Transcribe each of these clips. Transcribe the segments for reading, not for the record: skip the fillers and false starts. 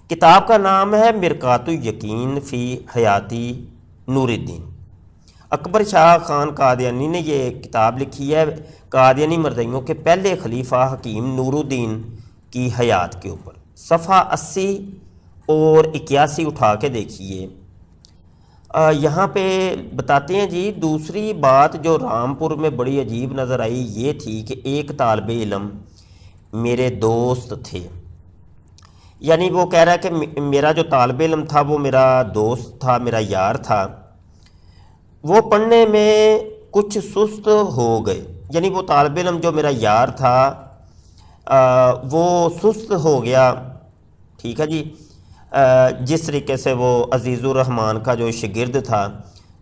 کتاب کا نام ہے مرکات الیقین فی حیاتی نور الدین۔ اکبر شاہ خان قادیانی نے یہ کتاب لکھی ہے قادیانی مرزائیوں کے پہلے خلیفہ حکیم نور الدین کی حیات کے اوپر۔ صفحہ 80 اور 81 اٹھا کے دیکھیے۔ یہاں پہ بتاتے ہیں جی، دوسری بات جو رامپور میں بڑی عجیب نظر آئی یہ تھی کہ ایک طالب علم میرے دوست تھے، یعنی وہ کہہ رہا ہے کہ میرا جو طالب علم تھا وہ میرا دوست تھا، میرا یار تھا، وہ پڑھنے میں کچھ سست ہو گئے، یعنی وہ طالب علم جو میرا یار تھا وہ سست ہو گیا، ٹھیک ہے جی۔ جس طریقے سے وہ عزیز الرحمن کا جو شاگرد تھا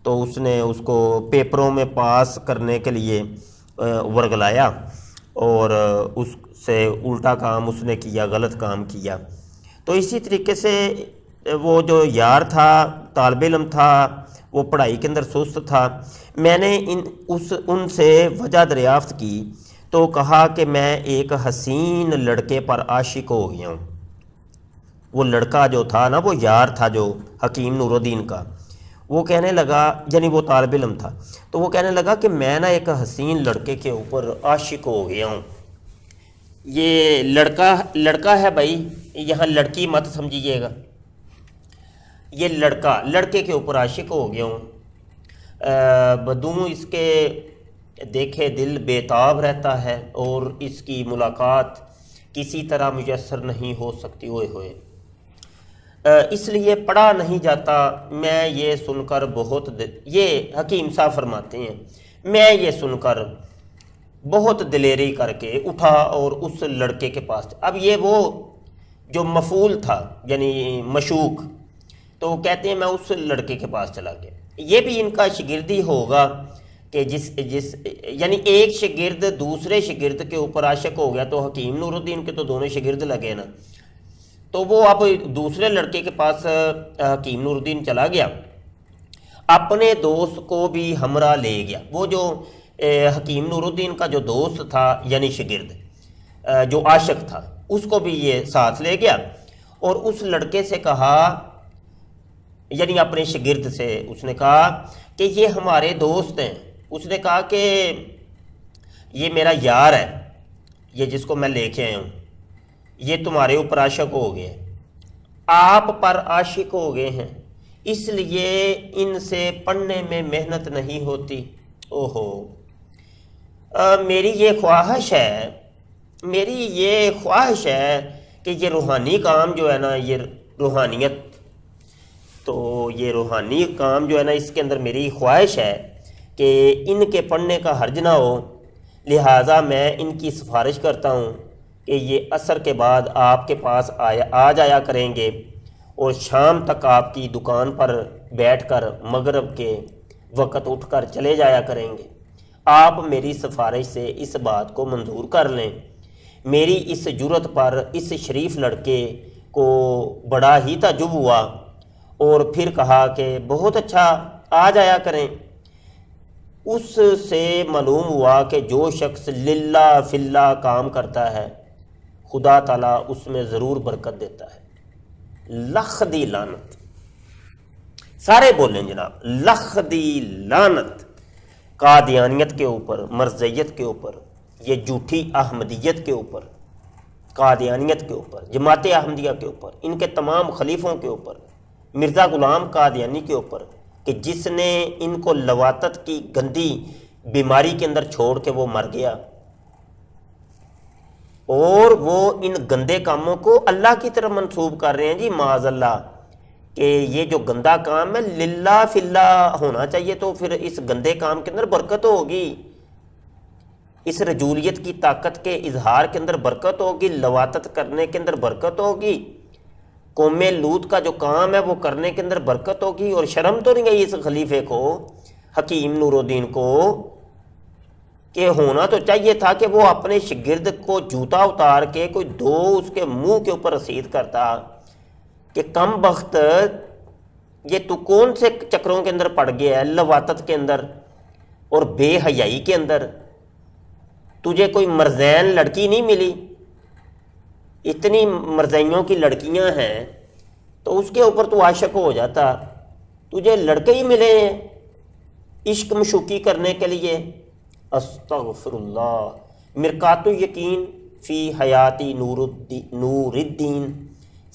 تو اس نے اس کو پیپروں میں پاس کرنے کے لیے ورگلایا اور اس سے الٹا کام اس نے کیا، غلط کام کیا۔ تو اسی طریقے سے وہ جو یار تھا، طالب علم تھا، وہ پڑھائی کے اندر سست تھا۔ میں نے ان سے وجہ دریافت کی تو کہا کہ میں ایک حسین لڑکے پر عاشق ہو گیا ہوں۔ وہ لڑکا جو تھا نا، وہ یار تھا جو حکیم نور الدین کا، وہ کہنے لگا، یعنی وہ طالب علم تھا، تو وہ کہنے لگا کہ میں نا ایک حسین لڑکے کے اوپر عاشق ہو گیا ہوں۔ یہ لڑکا ہے بھائی، یہاں لڑکی مت سمجھیے گا، یہ لڑکے کے اوپر عاشق ہو گیا ہوں۔ بدوں اس کے دیکھے دل بے تاب رہتا ہے اور اس کی ملاقات کسی طرح میسر نہیں ہو سکتی، ہوئے ہوئے اس لیے پڑھا نہیں جاتا۔ میں یہ سن کر یہ حکیم صاحب فرماتے ہیں، میں یہ سن کر بہت دلیری کر کے اٹھا اور اس لڑکے کے پاس، اب یہ وہ جو مفعول تھا یعنی مشوق، تو وہ کہتے ہیں میں اس لڑکے کے پاس چلا گیا۔ یہ بھی ان کا شاگردی ہوگا کہ یعنی ایک شاگرد دوسرے شاگرد کے اوپر عاشق ہو گیا تو حکیم نور الدین کے تو دونوں شاگرد لگے نا، تو وہ اب دوسرے لڑکے کے پاس حکیم نور الدین چلا گیا، اپنے دوست کو بھی ہمراہ لے گیا۔ وہ جو حکیم نور الدین کا جو دوست تھا یعنی شاگرد جو عاشق تھا، اس کو بھی یہ ساتھ لے گیا اور اس لڑکے سے کہا، یعنی اپنے شاگرد سے اس نے کہا کہ یہ ہمارے دوست ہیں۔ اس نے کہا کہ یہ میرا یار ہے، یہ جس کو میں لے کے آیا ہوں، یہ تمہارے اوپر عاشق ہو گئے، آپ پر عاشق ہو گئے ہیں، اس لیے ان سے پڑھنے میں محنت نہیں ہوتی۔ اوہو، میری یہ خواہش ہے کہ یہ روحانی کام جو ہے نا، یہ روحانیت، تو یہ روحانی کام جو ہے نا، اس کے اندر میری خواہش ہے کہ ان کے پڑھنے کا حرج نہ ہو، لہٰذا میں ان کی سفارش کرتا ہوں کہ یہ عصر کے بعد آپ کے پاس آ جایا کریں گے اور شام تک آپ کی دکان پر بیٹھ کر مغرب کے وقت اٹھ کر چلے جایا کریں گے۔ آپ میری سفارش سے اس بات کو منظور کر لیں۔ میری اس جرت پر اس شریف لڑکے کو بڑا ہی تعجب ہوا اور پھر کہا کہ بہت اچھا، آ جایا کریں۔ اس سے معلوم ہوا کہ جو شخص للہ فی اللہ کام کرتا ہے خدا تعالیٰ اس میں ضرور برکت دیتا ہے۔ لکھ دی لعنت، سارے بولیں جناب، لکھ دی لعنت قادیانیت کے اوپر، مرزیت کے اوپر، یہ جھوٹی احمدیت کے اوپر، قادیانیت کے اوپر، جماعت احمدیہ کے اوپر، ان کے تمام خلیفوں کے اوپر، مرزا غلام قادیانی کے اوپر، کہ جس نے ان کو لواطت کی گندی بیماری کے اندر چھوڑ کے وہ مر گیا، اور وہ ان گندے کاموں کو اللہ کی طرف منسوب کر رہے ہیں جی، معاذ اللہ، کہ یہ جو گندا کام ہے للہ فی اللہ ہونا چاہیے، تو پھر اس گندے کام کے اندر برکت ہوگی، اس رجولیت کی طاقت کے اظہار کے اندر برکت ہوگی، لواطت کرنے کے اندر برکت ہوگی، قوم لوط کا جو کام ہے وہ کرنے کے اندر برکت ہوگی۔ اور شرم تو نہیں گئی اس خلیفے کو، حکیم نور الدین کو، کہ ہونا تو چاہیے تھا کہ وہ اپنے شاگرد کو جوتا اتار کے کوئی دو اس کے منہ کے اوپر رسید کرتا کہ کم بخت، یہ تو کون سے چکروں کے اندر پڑ گیا ہے، لواطت کے اندر اور بے حیائی کے اندر، تجھے کوئی مرزین لڑکی نہیں ملی، اتنی مرزائیوں کی لڑکیاں ہیں تو اس کے اوپر تو عاشق ہو جاتا. تجھے لڑکے ہی ملے ہیں عشق مشوقی کرنے کے لیے. استغفر اللہ. مرکات یقین فی حیاتی نور الدین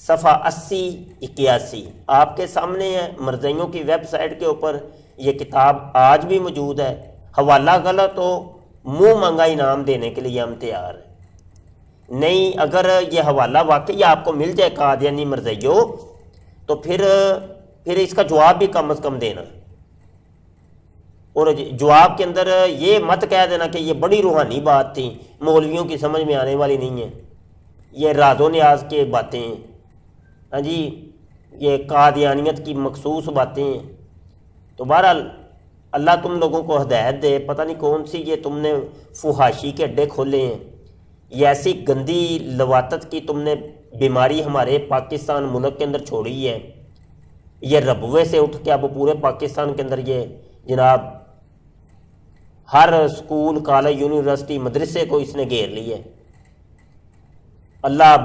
صفحہ 80-81 آپ کے سامنے ہے. مرزائیوں کی ویب سائٹ کے اوپر یہ کتاب آج بھی موجود ہے. حوالہ غلط ہو منہ مانگا انعام دینے کے لیے ہم تیار ہیں. نہیں اگر یہ حوالہ واقعی آپ کو مل جائے قادیانی مرزائیوں تو پھر اس کا جواب بھی کم از کم دینا. اور جواب کے اندر یہ مت کہہ دینا کہ یہ بڑی روحانی بات تھی مولویوں کی سمجھ میں آنے والی نہیں ہے، یہ راز و نیاز کے باتیں ہیں. ہاں جی یہ قادیانیت کی مخصوص باتیں ہیں. تو بہرحال اللہ تم لوگوں کو ہدایت دے. پتہ نہیں کون سی یہ تم نے فحاشی کے اڈے کھولے ہیں. یہ ایسی گندی لواطت کی تم نے بیماری ہمارے پاکستان ملک کے اندر چھوڑی ہے. یہ ربوے سے اٹھ کے اب پورے پاکستان کے اندر یہ جناب ہر اسکول کالج یونیورسٹی مدرسے کو اس نے گھیر لی ہے. اللہ